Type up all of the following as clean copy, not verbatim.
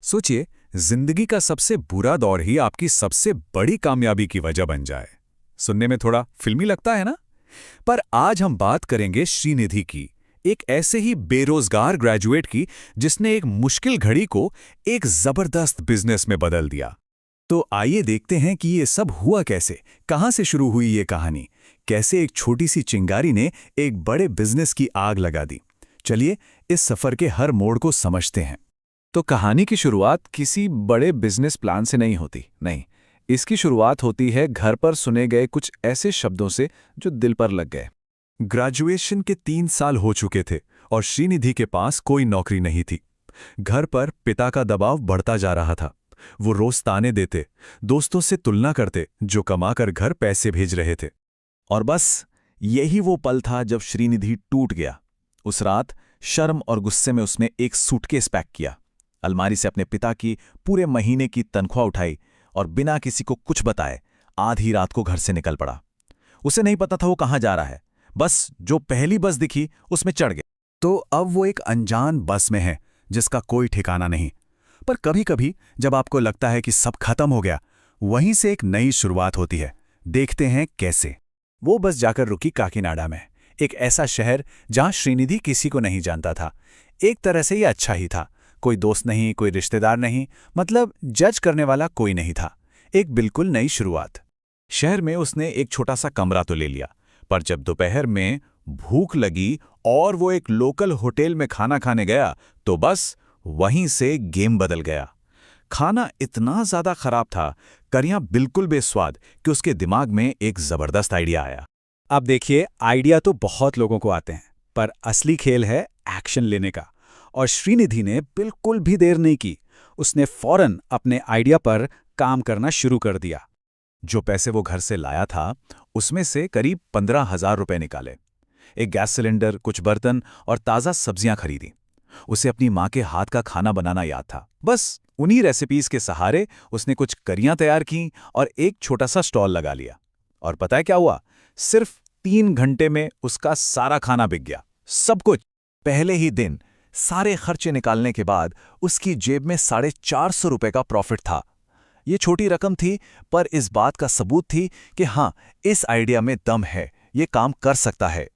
सोचिए, जिंदगी का सबसे बुरा दौर ही आपकी सबसे बड़ी कामयाबी की वजह बन जाए। सुनने में थोड़ा फिल्मी लगता है ना? पर आज हम बात करेंगे श्रीनिधि की, एक ऐसे ही बेरोजगार ग्रेजुएट की जिसने एक मुश्किल घड़ी को एक जबरदस्त बिजनेस में बदल दिया। तो आइए देखते हैं कि ये सब हुआ कैसे, कहां से शुरू हुई ये कहानी, कैसे एक छोटी सी चिंगारी ने एक बड़े बिजनेस की आग लगा दी। चलिए इस सफर के हर मोड़ को समझते हैं। तो कहानी की शुरुआत किसी बड़े बिजनेस प्लान से नहीं होती, नहीं। इसकी शुरुआत होती है घर पर सुने गए कुछ ऐसे शब्दों से जो दिल पर लग गए। ग्रेजुएशन के 3 साल हो चुके थे और श्रीनिधि के पास कोई नौकरी नहीं थी। घर पर पिता का दबाव बढ़ता जा रहा था। वो रोज ताने देते, दोस्तों से तुलना करते जो कमाकर घर पैसे भेज रहे थे। और बस यही वो पल था जब श्रीनिधि टूट गया। उस रात शर्म और गुस्से में उसने एक सूटकेस पैक किया, अलमारी से अपने पिता की पूरे महीने की तनख्वाह उठाई और बिना किसी को कुछ बताए आधी रात को घर से निकल पड़ा। उसे नहीं पता था वो कहाँ जा रहा है, बस जो पहली बस दिखी उसमें चढ़ गया। तो अब वो एक अनजान बस में है जिसका कोई ठिकाना नहीं। पर कभी कभी जब आपको लगता है कि सब खत्म हो गया, वहीं से एक नई शुरुआत होती है। देखते हैं कैसे। वो बस जाकर रुकी काकीनाडा में, एक ऐसा शहर जहां श्रीनिधि किसी को नहीं जानता था। एक तरह से ये अच्छा ही था, कोई दोस्त नहीं, कोई रिश्तेदार नहीं, मतलब जज करने वाला कोई नहीं था। एक बिल्कुल नई शुरुआत। शहर में उसने एक छोटा सा कमरा तो ले लिया, पर जब दोपहर में भूख लगी और वो एक लोकल होटल में खाना खाने गया तो बस वहीं से गेम बदल गया। खाना इतना ज्यादा खराब था, करियां बिल्कुल बेस्वाद, कि उसके दिमाग में एक जबरदस्त आइडिया आया। अब देखिए, आइडिया तो बहुत लोगों को आते हैं, पर असली खेल है एक्शन लेने का। और श्रीनिधि ने बिल्कुल भी देर नहीं की। उसने फौरन अपने आइडिया पर काम करना शुरू कर दिया। जो पैसे वो घर से लाया था उसमें से करीब 15,000 रुपए निकाले। एक गैस सिलेंडर, कुछ बर्तन और ताज़ा सब्जियां खरीदी। उसे अपनी माँ के हाथ का खाना बनाना याद था। बस उन्हीं रेसिपीज के सहारे उसने कुछ करियां तैयार की और एक छोटा सा स्टॉल लगा लिया। और पता है क्या हुआ? सिर्फ 3 घंटे में उसका सारा खाना बिक गया, सब कुछ। पहले ही दिन सारे खर्चे निकालने के बाद उसकी जेब में 450 रुपए का प्रॉफिट था। ये छोटी रकम थी, पर इस बात का सबूत थी कि हाँ, इस आइडिया में दम है, ये काम कर सकता है।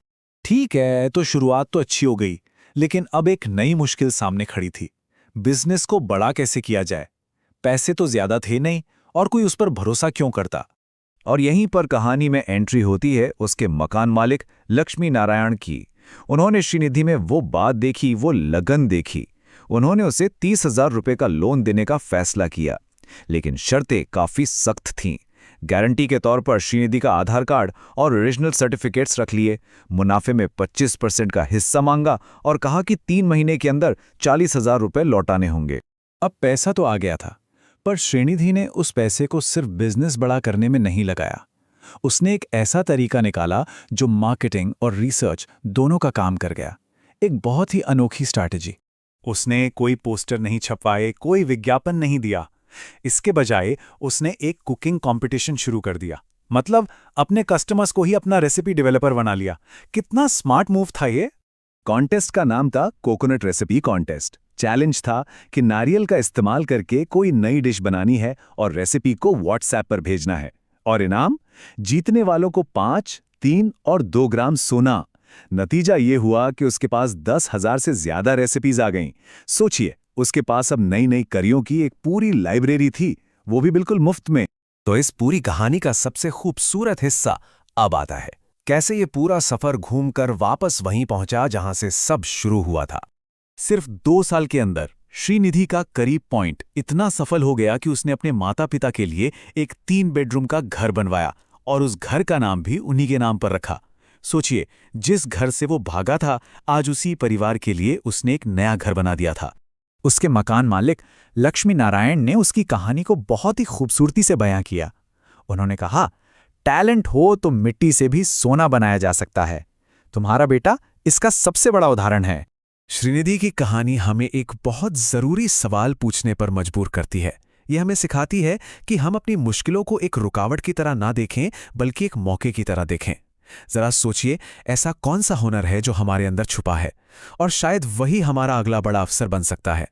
ठीक है, तो शुरुआत तो अच्छी हो गई, लेकिन अब एक नई मुश्किल सामने खड़ी थी। बिजनेस को बड़ा कैसे किया जाए? पैसे तो ज्यादा थे नहीं, और कोई उस पर भरोसा क्यों करता? और यहीं पर कहानी में एंट्री होती है उसके मकान मालिक लक्ष्मी नारायण की। उन्होंने श्रीनिधि में वो बात देखी, वो लगन देखी। उन्होंने उसे 30,000 रुपए का लोन देने का फैसला किया, लेकिन शर्तें काफी सख्त थीं। गारंटी के तौर पर श्रीनिधि का आधार कार्ड और ओरिजिनल सर्टिफिकेट्स रख लिए, मुनाफे में 25% का हिस्सा मांगा और कहा कि 3 महीने के अंदर 40,000 रुपए लौटाने होंगे। अब पैसा तो आ गया था, पर श्रीनिधि ने उस पैसे को सिर्फ बिजनेस बड़ा करने में नहीं लगाया। उसने एक ऐसा तरीका निकाला जो मार्केटिंग और रिसर्च दोनों का काम कर गया। एक बहुत ही अनोखी स्ट्रैटेजी। उसने कोई पोस्टर नहीं छपवाए, कोई विज्ञापन नहीं दिया। इसके बजाय उसने एक कुकिंग कंपटीशन शुरू कर दिया। मतलब अपने कस्टमर्स को ही अपना रेसिपी डेवलपर बना लिया। कितना स्मार्ट मूव था ये। कॉन्टेस्ट का नाम था कोकोनट रेसिपी कॉन्टेस्ट। चैलेंज था कि नारियल का इस्तेमाल करके कोई नई डिश बनानी है और रेसिपी को व्हाट्सएप पर भेजना है। और इनाम, जीतने वालों को 5, 3 और 2 ग्राम सोना। नतीजा ये हुआ कि उसके पास 10,000 से ज्यादा रेसिपीज आ गईं। सोचिए, उसके पास अब नई नई करियों की एक पूरी लाइब्रेरी थी, वो भी बिल्कुल मुफ्त में। तो इस पूरी कहानी का सबसे खूबसूरत हिस्सा अब आता है। कैसे ये पूरा सफर घूमकर वापस वहीं पहुंचा जहां से सब शुरू हुआ था। सिर्फ 2 साल के अंदर श्रीनिधि का करीब पॉइंट इतना सफल हो गया कि उसने अपने माता पिता के लिए एक 3 बेडरूम का घर बनवाया और उस घर का नाम भी उन्हीं के नाम पर रखा। सोचिए, जिस घर से वो भागा था, आज उसी परिवार के लिए उसने एक नया घर बना दिया था। उसके मकान मालिक लक्ष्मी नारायण ने उसकी कहानी को बहुत ही खूबसूरती से बयां किया। उन्होंने कहा, टैलेंट हो तो मिट्टी से भी सोना बनाया जा सकता है। तुम्हारा बेटा इसका सबसे बड़ा उदाहरण है। श्रीनिधि की कहानी हमें एक बहुत जरूरी सवाल पूछने पर मजबूर करती है। यह हमें सिखाती है कि हम अपनी मुश्किलों को एक रुकावट की तरह ना देखें, बल्कि एक मौके की तरह देखें। जरा सोचिए, ऐसा कौन सा हुनर है जो हमारे अंदर छुपा है, और शायद वही हमारा अगला बड़ा अवसर बन सकता है।